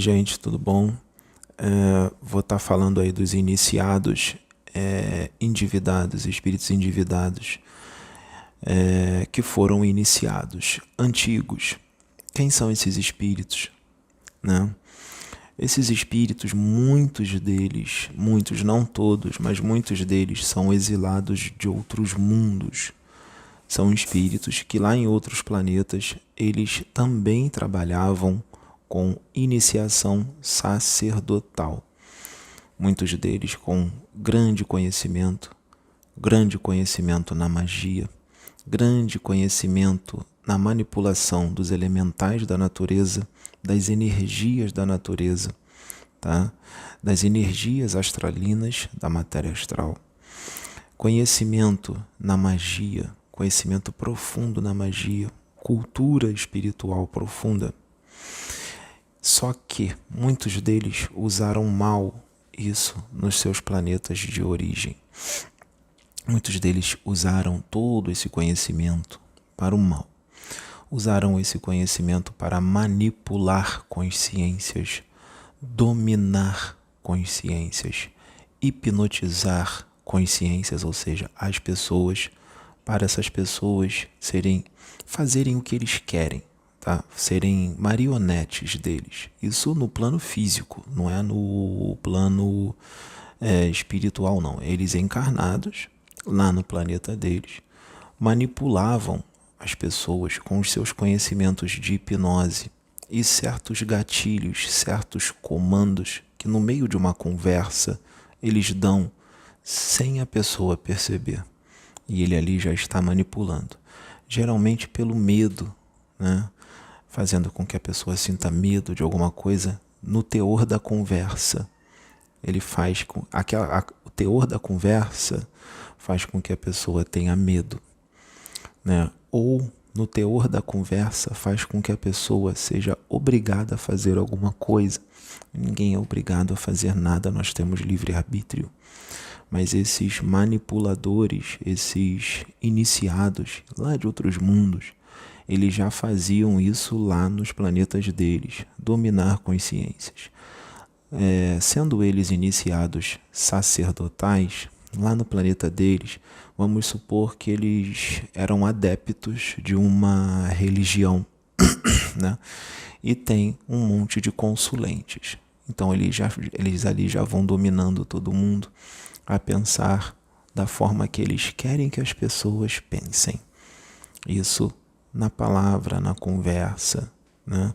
gente, tudo bom? Vou estar falando aí dos iniciados endividados, espíritos endividados que foram iniciados, antigos. Quem são esses espíritos, né? Esses espíritos, muitos deles, muitos, não todos, mas muitos deles são exilados de outros mundos. São espíritos que lá em outros planetas, eles também trabalhavam com iniciação sacerdotal. Muitos deles com grande conhecimento na magia, grande conhecimento na manipulação dos elementais da natureza, das energias da natureza, tá? Das energias astralinas da matéria astral. Conhecimento na magia, conhecimento profundo na magia, cultura espiritual profunda. Só que muitos deles usaram mal isso nos seus planetas de origem. Muitos deles usaram todo esse conhecimento para o mal. Usaram esse conhecimento para manipular consciências, dominar consciências, hipnotizar consciências, ou seja, as pessoas, para essas pessoas fazerem o que eles querem, tá? Serem marionetes deles. Isso no plano físico, não é no plano espiritual, não. Eles encarnados, lá no planeta deles, manipulavam as pessoas com os seus conhecimentos de hipnose e certos gatilhos, certos comandos que no meio de uma conversa eles dão sem a pessoa perceber. E ele ali já está manipulando. Geralmente pelo medo, né? Fazendo com que a pessoa sinta medo de alguma coisa no teor da conversa. Ele faz com o teor da conversa faz com que a pessoa tenha medo, né? Ou no teor da conversa faz com que a pessoa seja obrigada a fazer alguma coisa. Ninguém é obrigado a fazer nada, nós temos livre-arbítrio. Mas esses manipuladores, esses iniciados lá de outros mundos, eles já faziam isso lá nos planetas deles, dominar consciências. Sendo eles iniciados sacerdotais, lá no planeta deles, vamos supor que eles eram adeptos de uma religião, né? E tem um monte de consulentes. Então eles ali já vão dominando todo mundo a pensar da forma que eles querem que as pessoas pensem. Isso na palavra, na conversa, né?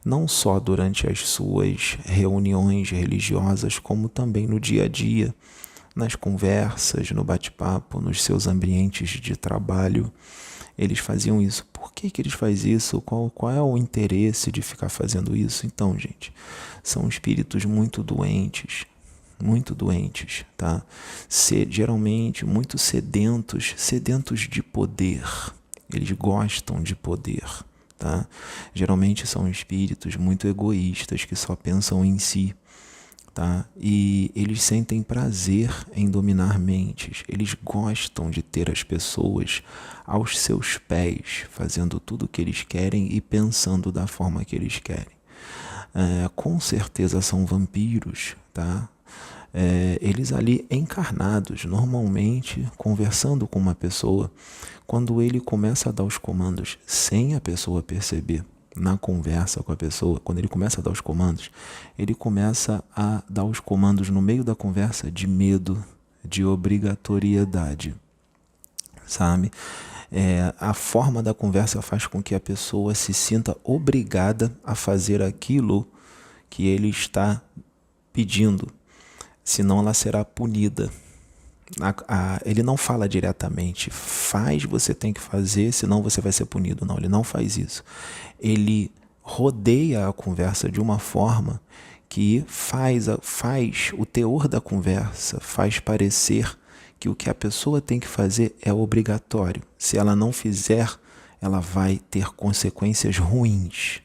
Não só durante as suas reuniões religiosas, como também no dia a dia, nas conversas, no bate-papo, nos seus ambientes de trabalho. Eles faziam isso. Por que eles fazem isso? Qual é o interesse de ficar fazendo isso? Então, gente, são espíritos muito doentes, tá? Geralmente muito sedentos de poder. Eles gostam de poder, tá? Geralmente são espíritos muito egoístas que só pensam em si, tá? E eles sentem prazer em dominar mentes. Eles gostam de ter as pessoas aos seus pés, fazendo tudo o que eles querem e pensando da forma que eles querem. Com certeza são vampiros, tá? Eles ali encarnados, normalmente conversando com uma pessoa, quando ele começa a dar os comandos sem a pessoa perceber, na conversa com a pessoa, quando ele começa a dar os comandos, ele começa a dar os comandos no meio da conversa de medo, de obrigatoriedade, sabe? A forma da conversa faz com que a pessoa se sinta obrigada a fazer aquilo que ele está pedindo, senão ela será punida. Ele não fala diretamente, você tem que fazer, senão você vai ser punido. Não, ele não faz isso. Ele rodeia a conversa de uma forma que faz o teor da conversa, faz parecer que o que a pessoa tem que fazer é obrigatório. Se ela não fizer, ela vai ter consequências ruins.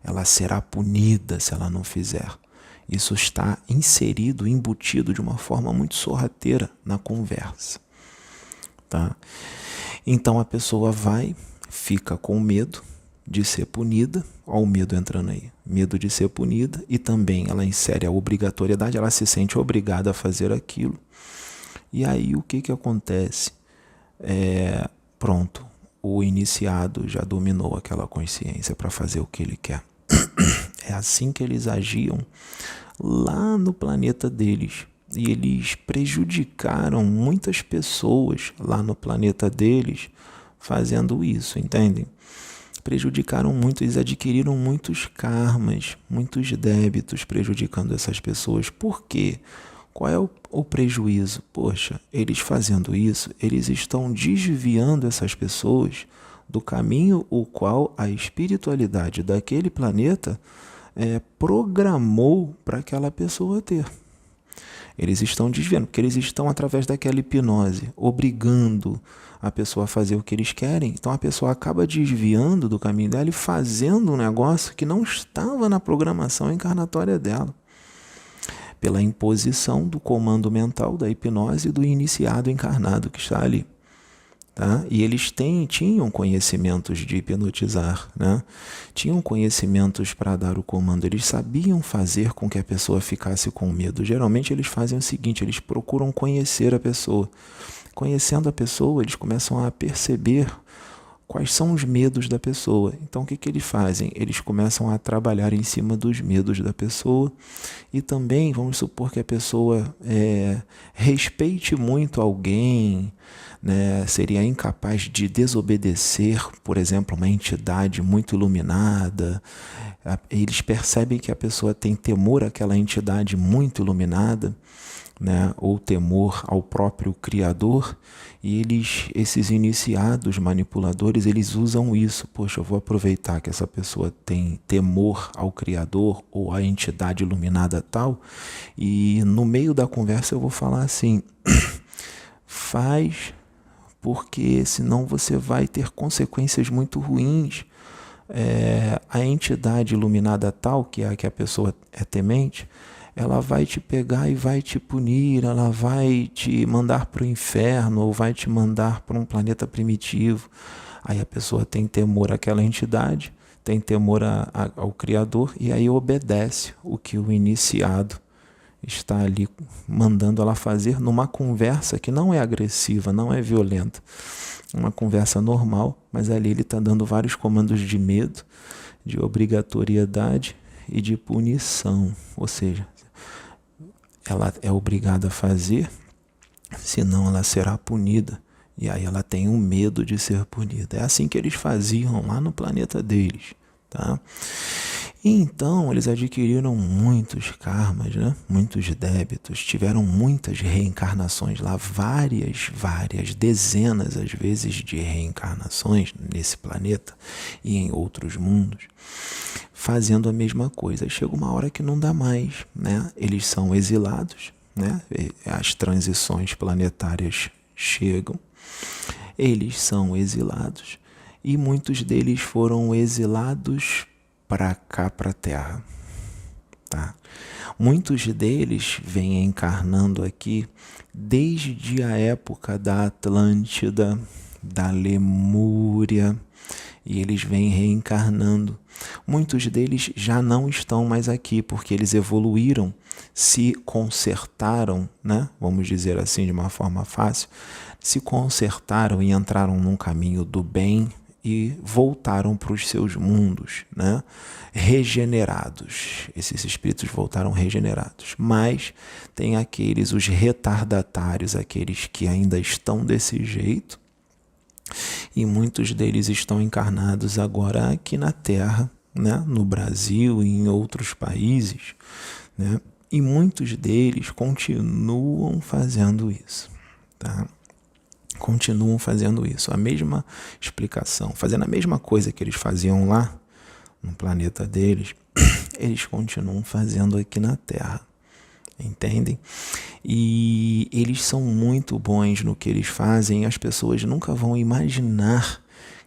Ela será punida se ela não fizer. Isso está inserido, embutido de uma forma muito sorrateira na conversa, tá? Então a pessoa fica com medo de ser punida. Olha o medo entrando aí. Medo de ser punida, e também ela insere a obrigatoriedade, ela se sente obrigada a fazer aquilo. E aí o que acontece? Pronto, o iniciado já dominou aquela consciência para fazer o que ele quer. É assim que eles agiam lá no planeta deles. E eles prejudicaram muitas pessoas lá no planeta deles fazendo isso, entendem? Prejudicaram muito, eles adquiriram muitos karmas, muitos débitos prejudicando essas pessoas. Por quê? Qual é o prejuízo? Poxa, eles fazendo isso, eles estão desviando essas pessoas do caminho o qual a espiritualidade daquele planeta programou para aquela pessoa ter. Eles estão desviando, porque eles estão, através daquela hipnose, obrigando a pessoa a fazer o que eles querem. Então a pessoa acaba desviando do caminho dela e fazendo um negócio que não estava na programação encarnatória dela, pela imposição do comando mental, da hipnose do iniciado encarnado que está ali. Tá? E eles tinham conhecimentos de hipnotizar, né? Tinham conhecimentos para dar o comando, eles sabiam fazer com que a pessoa ficasse com medo. Geralmente eles fazem o seguinte, eles procuram conhecer a pessoa. Conhecendo a pessoa, eles começam a perceber quais são os medos da pessoa. Então o que eles fazem? Eles começam a trabalhar em cima dos medos da pessoa, e também vamos supor que a pessoa respeite muito alguém, né? Seria incapaz de desobedecer, por exemplo, uma entidade muito iluminada. Eles percebem que a pessoa tem temor àquela entidade muito iluminada, né, ou temor ao próprio Criador, e esses iniciados manipuladores, eles usam isso. Poxa, eu vou aproveitar que essa pessoa tem temor ao Criador ou à entidade iluminada tal, e no meio da conversa eu vou falar assim, faz, porque senão você vai ter consequências muito ruins. A entidade iluminada tal, que é a que a pessoa é temente, ela vai te pegar e vai te punir, ela vai te mandar para o inferno ou vai te mandar para um planeta primitivo. Aí a pessoa tem temor àquela entidade, tem temor ao Criador, e aí obedece o que o iniciado está ali mandando ela fazer, numa conversa que não é agressiva, não é violenta, uma conversa normal, mas ali ele está dando vários comandos de medo, de obrigatoriedade e de punição. Ou seja, ela é obrigada a fazer, senão ela será punida. E aí ela tem um medo de ser punida. É assim que eles faziam lá no planeta deles, tá? E então eles adquiriram muitos karmas, né? Muitos débitos, tiveram muitas reencarnações lá, várias, dezenas às vezes de reencarnações nesse planeta e em outros mundos, fazendo a mesma coisa. Aí chega uma hora que não dá mais, né? Eles são exilados, né? As transições planetárias chegam, eles são exilados, e muitos deles foram exilados para cá, para a Terra, tá? Muitos deles vêm encarnando aqui desde a época da Atlântida, da Lemúria, e eles vêm reencarnando. Muitos deles já não estão mais aqui, porque eles evoluíram, se consertaram, né? Vamos dizer assim de uma forma fácil, se consertaram e entraram num caminho do bem, e voltaram para os seus mundos, né? Regenerados. Esses espíritos voltaram regenerados. Mas tem aqueles, os retardatários, aqueles que ainda estão desse jeito, e muitos deles estão encarnados agora aqui na Terra, né? No Brasil e em outros países, né? E muitos deles continuam fazendo isso, tá? Continuam fazendo isso, a mesma explicação, fazendo a mesma coisa que eles faziam lá no planeta deles, eles continuam fazendo aqui na Terra, entendem? E eles são muito bons no que eles fazem, e as pessoas nunca vão imaginar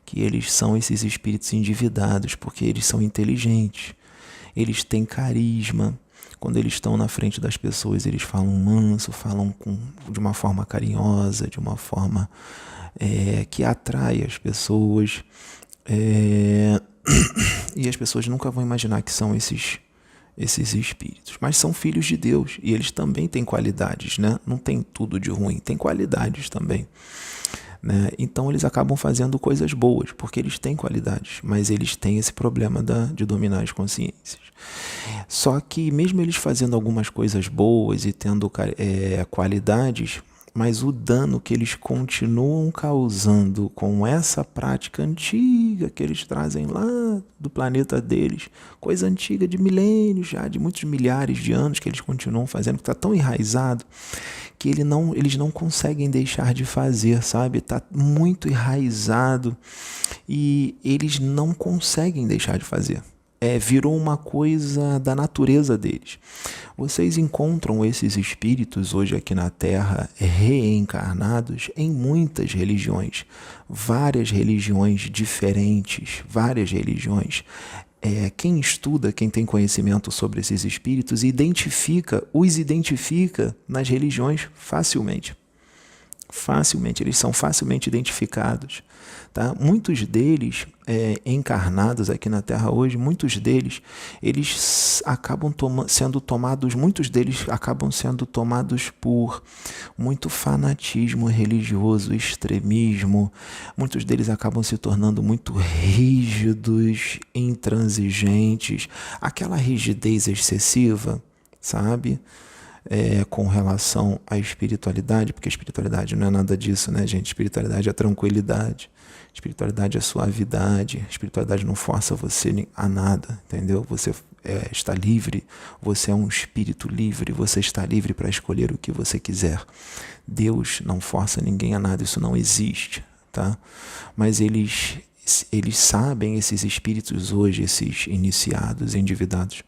que eles são esses espíritos endividados, porque eles são inteligentes, eles têm carisma. Quando eles estão na frente das pessoas, eles falam manso, falam de uma forma carinhosa, de uma forma que atrai as pessoas. E as pessoas nunca vão imaginar que são esses espíritos, mas são filhos de Deus e eles também têm qualidades, né? Não tem tudo de ruim, tem qualidades também, né? Então eles acabam fazendo coisas boas porque eles têm qualidades, mas eles têm esse problema de dominar as consciências. Só que mesmo eles fazendo algumas coisas boas e tendo qualidades, mas o dano que eles continuam causando com essa prática antiga que eles trazem lá do planeta deles, coisa antiga de milênios já, de muitos milhares de anos que eles continuam fazendo, que está tão enraizado que eles não conseguem deixar de fazer, sabe? Está muito enraizado e eles não conseguem deixar de fazer. Virou uma coisa da natureza deles. Vocês encontram esses espíritos hoje aqui na Terra reencarnados em muitas religiões, várias religiões diferentes, várias religiões. Quem estuda, quem tem conhecimento sobre esses espíritos, os identifica nas religiões facilmente. Eles são facilmente identificados, tá? Muitos deles encarnados aqui na Terra hoje, muitos deles acabam sendo tomados por muito fanatismo religioso, extremismo. Muitos deles acabam se tornando muito rígidos, intransigentes, aquela rigidez excessiva, sabe? Com relação à espiritualidade, porque a espiritualidade não é nada disso, né, gente? Espiritualidade é tranquilidade, espiritualidade é suavidade, espiritualidade não força você a nada, entendeu? Você está livre, você é um espírito livre, você está livre para escolher o que você quiser. Deus não força ninguém a nada, isso não existe, tá? Mas eles sabem, esses espíritos hoje, esses iniciados, endividados,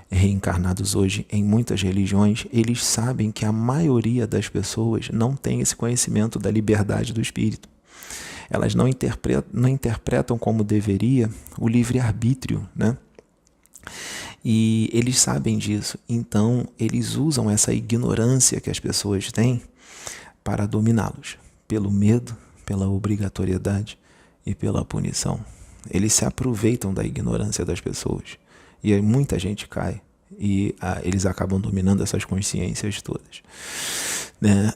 reencarnados hoje em muitas religiões, eles sabem que a maioria das pessoas não tem esse conhecimento da liberdade do espírito. Elas não interpretam como deveria o livre-arbítrio, né? E eles sabem disso, então eles usam essa ignorância que as pessoas têm para dominá-los, pelo medo, pela obrigatoriedade e pela punição. Eles se aproveitam da ignorância das pessoas. E aí muita gente cai e eles acabam dominando essas consciências todas, né?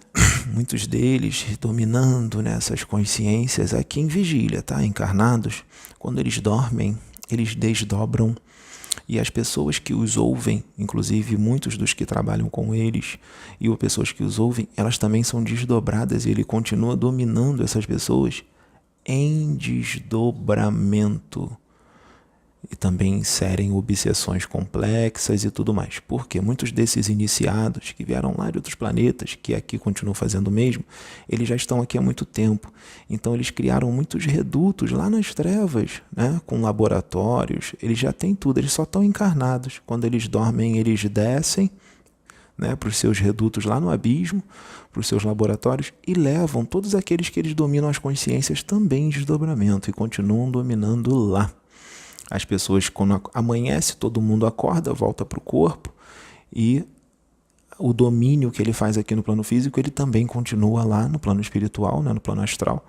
Muitos deles dominando nessas consciências aqui em vigília, tá? Encarnados, quando eles dormem, eles desdobram, e as pessoas que os ouvem, inclusive muitos dos que trabalham com eles e as pessoas que os ouvem, elas também são desdobradas e ele continua dominando essas pessoas em desdobramento. E também inserem obsessões complexas e tudo mais. Porque muitos desses iniciados que vieram lá de outros planetas, que aqui continuam fazendo o mesmo, eles já estão aqui há muito tempo. Então eles criaram muitos redutos lá nas trevas, né? Com laboratórios, eles já têm tudo, eles só estão encarnados. Quando eles dormem, eles descem, né, para os seus redutos lá no abismo, para os seus laboratórios, e levam todos aqueles que eles dominam as consciências também em desdobramento e continuam dominando lá. As pessoas, quando amanhece, todo mundo acorda, volta para o corpo, e o domínio que ele faz aqui no plano físico, ele também continua lá no plano espiritual, né, no plano astral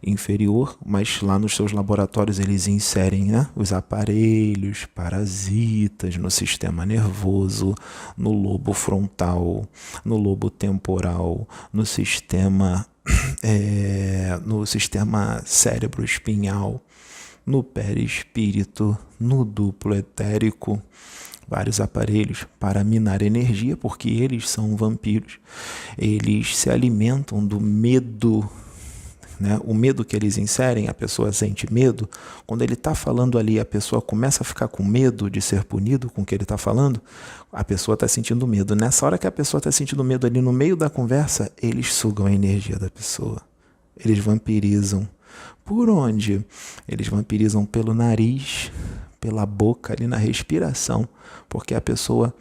inferior, mas lá nos seus laboratórios eles inserem, né, os aparelhos parasitas no sistema nervoso, no lobo frontal, no lobo temporal, no sistema cérebro espinhal, no perispírito, no duplo etérico, vários aparelhos para minar energia, porque eles são vampiros. Eles se alimentam do medo, né? O medo que eles inserem, a pessoa sente medo. Quando ele está falando ali, a pessoa começa a ficar com medo de ser punido com o que ele está falando, a pessoa está sentindo medo. Nessa hora que a pessoa está sentindo medo ali no meio da conversa, eles sugam a energia da pessoa. Eles vampirizam. Por onde? Eles vampirizam pelo nariz, pela boca, ali na respiração, porque a pessoa,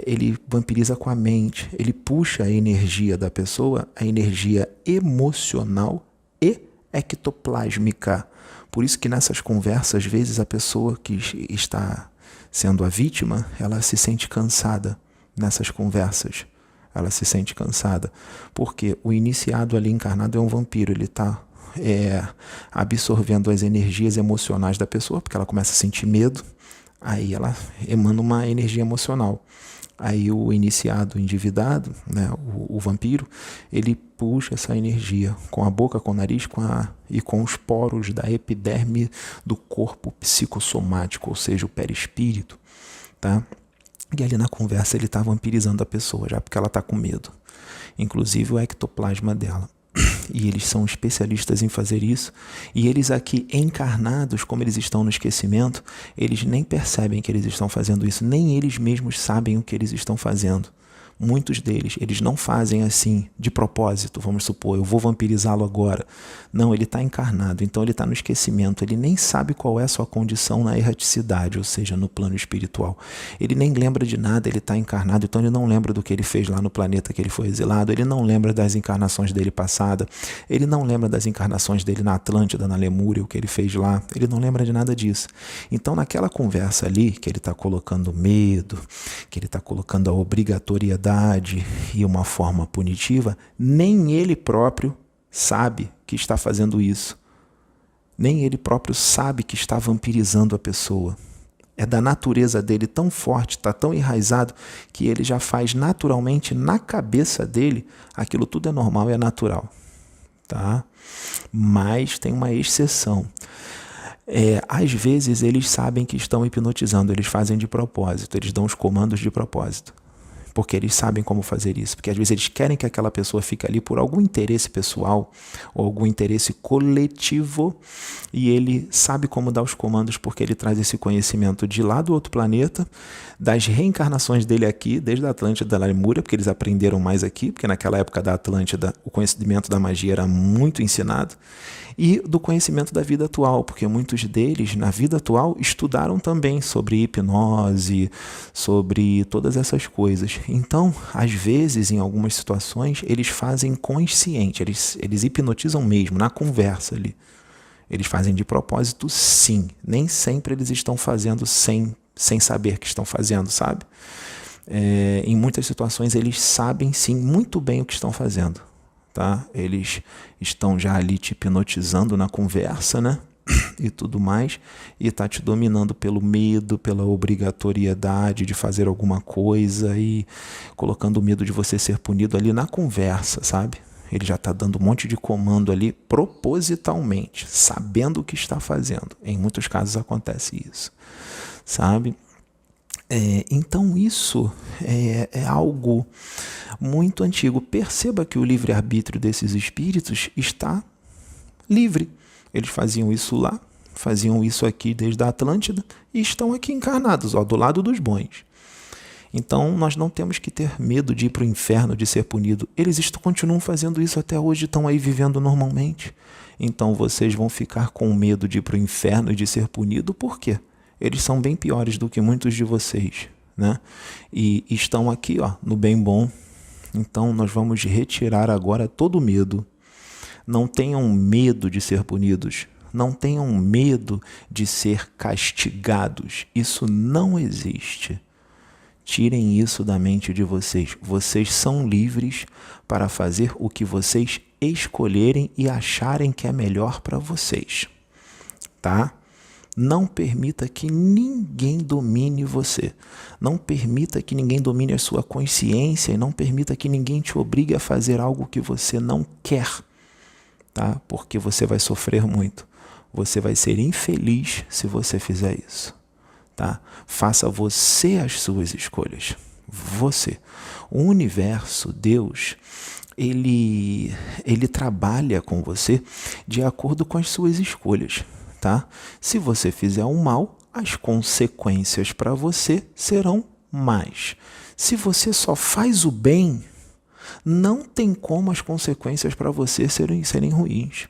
ele vampiriza com a mente, ele puxa a energia da pessoa, a energia emocional e ectoplásmica. Por isso que nessas conversas, às vezes, a pessoa que está sendo a vítima, ela se sente cansada nessas conversas. Ela se sente cansada, porque o iniciado ali encarnado é um vampiro, ele está absorvendo as energias emocionais da pessoa, porque ela começa a sentir medo, aí ela emana uma energia emocional. Aí o iniciado, o endividado, né, o vampiro, ele puxa essa energia com a boca, com o nariz e com os poros da epiderme do corpo psicossomático, ou seja, o perispírito, tá? E ali na conversa ele está vampirizando a pessoa, já porque ela está com medo. Inclusive o ectoplasma dela. E eles são especialistas em fazer isso. E eles aqui encarnados, como eles estão no esquecimento, eles nem percebem que eles estão fazendo isso. Nem eles mesmos sabem o que eles estão fazendo. Muitos deles, eles não fazem assim, de propósito, vamos supor, eu vou vampirizá-lo agora. Não, ele está encarnado, então ele está no esquecimento, ele nem sabe qual é a sua condição na erraticidade, ou seja, no plano espiritual. Ele nem lembra de nada, ele está encarnado, então ele não lembra do que ele fez lá no planeta que ele foi exilado, ele não lembra das encarnações dele passada, ele não lembra das encarnações dele na Atlântida, na Lemúria, o que ele fez lá, ele não lembra de nada disso. Então naquela conversa ali, que ele está colocando medo, que ele está colocando a obrigatoriedade e uma forma punitiva, nem ele próprio sabe que está fazendo isso. Nem ele próprio sabe que está vampirizando a pessoa. É da natureza dele tão forte, está tão enraizado, que ele já faz naturalmente na cabeça dele, aquilo tudo é normal e é natural. Tá? Mas tem uma exceção. Às vezes eles sabem que estão hipnotizando, eles fazem de propósito, eles dão os comandos de propósito. Porque eles sabem como fazer isso, porque às vezes eles querem que aquela pessoa fique ali por algum interesse pessoal ou algum interesse coletivo, e ele sabe como dar os comandos porque ele traz esse conhecimento de lá do outro planeta, das reencarnações dele aqui, desde a Atlântida da Lemúria, porque eles aprenderam mais aqui, porque naquela época da Atlântida o conhecimento da magia era muito ensinado, e do conhecimento da vida atual, porque muitos deles, na vida atual, estudaram também sobre hipnose, sobre todas essas coisas. Então, às vezes, em algumas situações, eles fazem consciente, eles hipnotizam mesmo, na conversa ali. Eles fazem de propósito, sim. Nem sempre eles estão fazendo sem saber que estão fazendo, sabe? Em muitas situações, eles sabem, sim, muito bem o que estão fazendo. Tá? Eles estão já ali te hipnotizando na conversa, né? E tudo mais, e está te dominando pelo medo, pela obrigatoriedade de fazer alguma coisa e colocando o medo de você ser punido ali na conversa, sabe? Ele já está dando um monte de comando ali propositalmente, sabendo o que está fazendo. Em muitos casos acontece isso, sabe? Então isso é algo muito antigo. Perceba que o livre-arbítrio desses espíritos está livre. Eles faziam isso lá, faziam isso aqui desde a Atlântida e estão aqui encarnados, do lado dos bons. Então nós não temos que ter medo de ir para o inferno, de ser punido. Eles continuam fazendo isso até hoje, estão aí vivendo normalmente. Então vocês vão ficar com medo de ir para o inferno e de ser punido, por quê? Eles são bem piores do que muitos de vocês, né? E estão aqui, no bem bom. Então nós vamos retirar agora todo o medo. Não tenham medo de ser punidos. Não tenham medo de ser castigados. Isso não existe. Tirem isso da mente de vocês. Vocês são livres para fazer o que vocês escolherem e acharem que é melhor para vocês, tá? Não permita que ninguém domine você. Não permita que ninguém domine a sua consciência e não permita que ninguém te obrigue a fazer algo que você não quer, tá? Porque você vai sofrer muito. Você vai ser infeliz se você fizer isso, tá? Faça você as suas escolhas. Você. O universo, Deus, ele trabalha com você de acordo com as suas escolhas. Tá? Se você fizer o mal, as consequências para você serão más. Se você só faz o bem, não tem como as consequências para você serem ruins.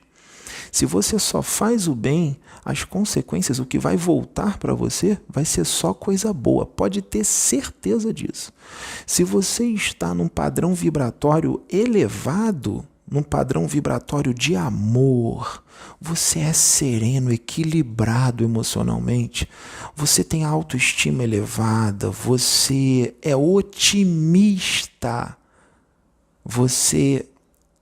Se você só faz o bem, as consequências, o que vai voltar para você, vai ser só coisa boa. Pode ter certeza disso. Se você está num padrão vibratório elevado, num padrão vibratório de amor, você é sereno, equilibrado emocionalmente, você tem autoestima elevada, você é otimista, você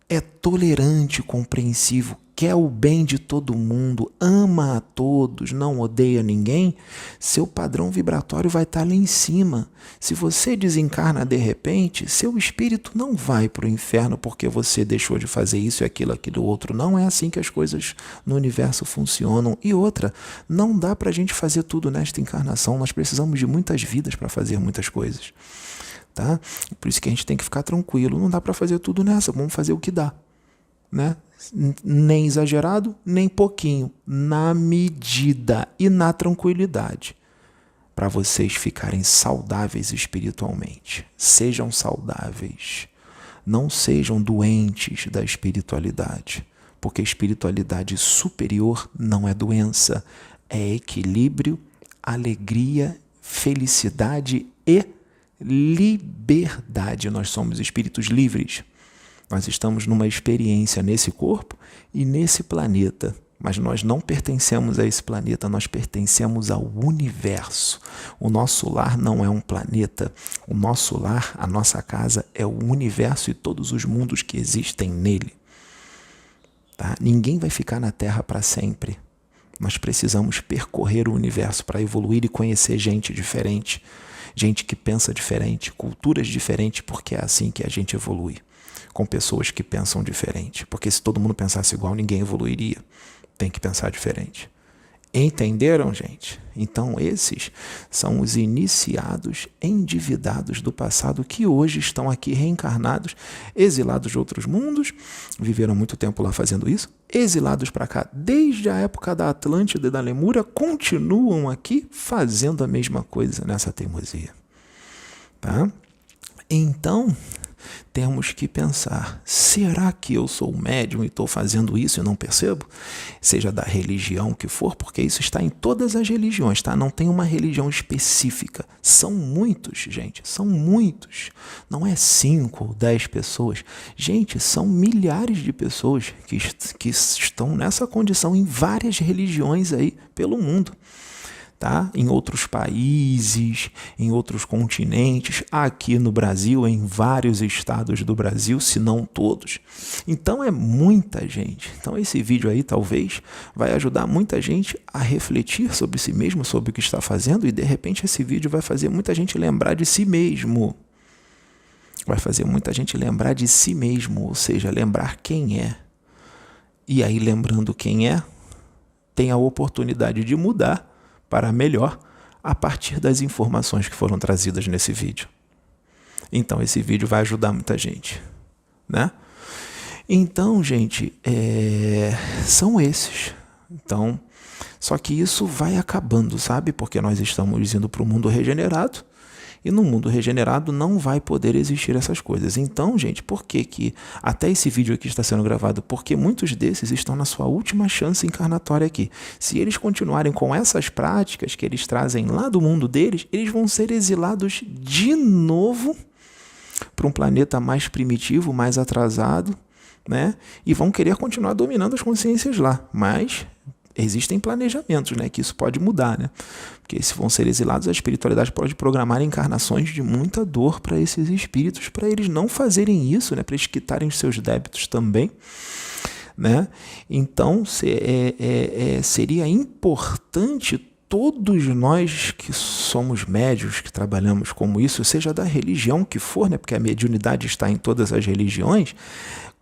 é tolerante, compreensivo, quer o bem de todo mundo, ama a todos, não odeia ninguém, seu padrão vibratório vai estar lá em cima. Se você desencarna de repente, seu espírito não vai para o inferno porque você deixou de fazer isso e aquilo outro. Não é assim que as coisas no universo funcionam. E outra, não dá para a gente fazer tudo nesta encarnação. Nós precisamos de muitas vidas para fazer muitas coisas. Tá? Por isso que a gente tem que ficar tranquilo. Não dá para fazer tudo nessa, vamos fazer o que dá. Né? Nem exagerado, nem pouquinho, na medida e na tranquilidade, para vocês ficarem saudáveis espiritualmente. Sejam saudáveis, não sejam doentes da espiritualidade, porque espiritualidade superior não é doença, é equilíbrio, alegria, felicidade e liberdade. Nós somos espíritos livres. Nós estamos numa experiência nesse corpo e nesse planeta, mas nós não pertencemos a esse planeta, nós pertencemos ao universo. O nosso lar não é um planeta, o nosso lar, a nossa casa é o universo e todos os mundos que existem nele. Tá? Ninguém vai ficar na Terra para sempre. Nós precisamos percorrer o universo para evoluir e conhecer gente diferente, gente que pensa diferente, culturas diferentes, porque é assim que a gente evolui. Com pessoas que pensam diferente. Porque se todo mundo pensasse igual, ninguém evoluiria. Tem que pensar diferente. Entenderam, gente? Então, esses são os iniciados endividados do passado que hoje estão aqui reencarnados, exilados de outros mundos, viveram muito tempo lá fazendo isso, exilados para cá desde a época da Atlântida e da Lemúria, continuam aqui fazendo a mesma coisa nessa teimosia. Tá? Então, temos que pensar, será que eu sou médium e estou fazendo isso e não percebo? Seja da religião que for, porque isso está em todas as religiões, tá? Não tem uma religião específica. São muitos, gente, são muitos. Não é 5 ou 10 pessoas. Gente, são milhares de pessoas que estão nessa condição em várias religiões aí pelo mundo. Tá? Em outros países, em outros continentes, aqui no Brasil, em vários estados do Brasil, se não todos. Então é muita gente. Então esse vídeo aí talvez vai ajudar muita gente a refletir sobre si mesmo, sobre o que está fazendo, e de repente esse vídeo vai fazer muita gente lembrar de si mesmo. Vai fazer muita gente lembrar de si mesmo, ou seja, lembrar quem é. E aí, lembrando quem é, tem a oportunidade de mudar para melhor a partir das informações que foram trazidas nesse vídeo. Então esse vídeo vai ajudar muita gente, né? Então, gente, são esses. Então, só que isso vai acabando, sabe? Porque nós estamos indo para o mundo regenerado, e no mundo regenerado não vai poder existir essas coisas. Então, gente, por que até esse vídeo aqui está sendo gravado? Porque muitos desses estão na sua última chance encarnatória aqui. Se eles continuarem com essas práticas que eles trazem lá do mundo deles, eles vão ser exilados de novo para um planeta mais primitivo, mais atrasado, né? E vão querer continuar dominando as consciências lá. Mas existem planejamentos, né, que isso pode mudar, né? Porque se vão ser exilados, a espiritualidade pode programar encarnações de muita dor para esses espíritos, para eles não fazerem isso, né, para eles quitarem os seus débitos também, né? Então, seria importante todos nós que somos médios, que trabalhamos como isso, seja da religião que for, né, porque a mediunidade está em todas as religiões,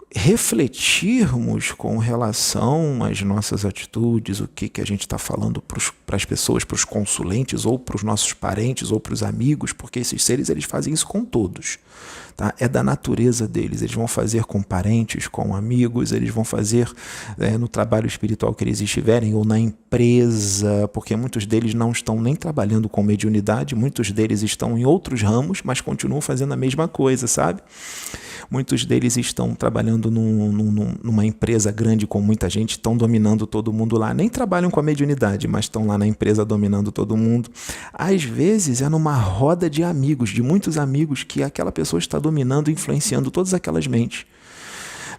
refletirmos com relação às nossas atitudes, o que a gente está falando para as pessoas, para os consulentes, ou para os nossos parentes, ou para os amigos, porque esses seres eles fazem isso com todos. Tá? É da natureza deles, eles vão fazer com parentes, com amigos, eles vão fazer no trabalho espiritual que eles estiverem, ou na empresa, porque muitos deles não estão nem trabalhando com mediunidade, muitos deles estão em outros ramos, mas continuam fazendo a mesma coisa, sabe? Muitos deles estão trabalhando numa empresa grande com muita gente, estão dominando todo mundo lá, nem trabalham com a mediunidade, mas estão lá na empresa dominando todo mundo. Às vezes é numa roda de amigos, de muitos amigos, que aquela pessoa está dominando, influenciando todas aquelas mentes,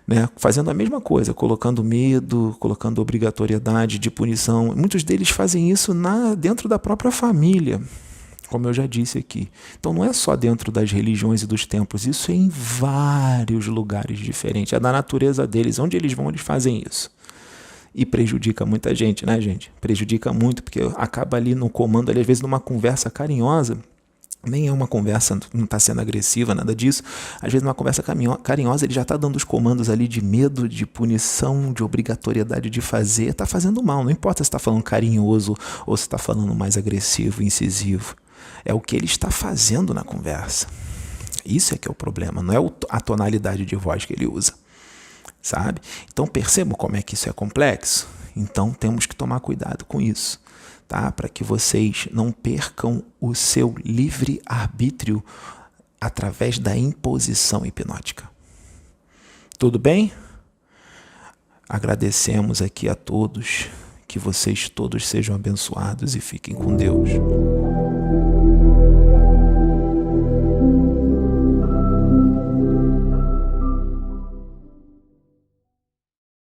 né? Fazendo a mesma coisa, colocando medo, colocando obrigatoriedade de punição. Muitos deles fazem isso dentro da própria família, como eu já disse aqui. Então não é só dentro das religiões e dos templos, isso é em vários lugares diferentes, é da natureza deles, onde eles vão eles fazem isso, E prejudica muita gente, né, gente? Prejudica muito, porque acaba ali no comando, ali, às vezes numa conversa carinhosa, nem é uma conversa, não está sendo agressiva, nada disso. Às vezes numa conversa carinhosa ele já está dando os comandos ali de medo, de punição, de obrigatoriedade de fazer. Está fazendo mal, não importa se está falando carinhoso ou se está falando mais agressivo, incisivo. É o que ele está fazendo na conversa. Isso é que é o problema, não é a tonalidade de voz que ele usa, sabe? Então percebam como é que isso é complexo. Então temos que tomar cuidado com isso, tá? Para que vocês não percam o seu livre-arbítrio através da imposição hipnótica. Tudo bem? Agradecemos aqui a todos, que vocês todos sejam abençoados e fiquem com Deus.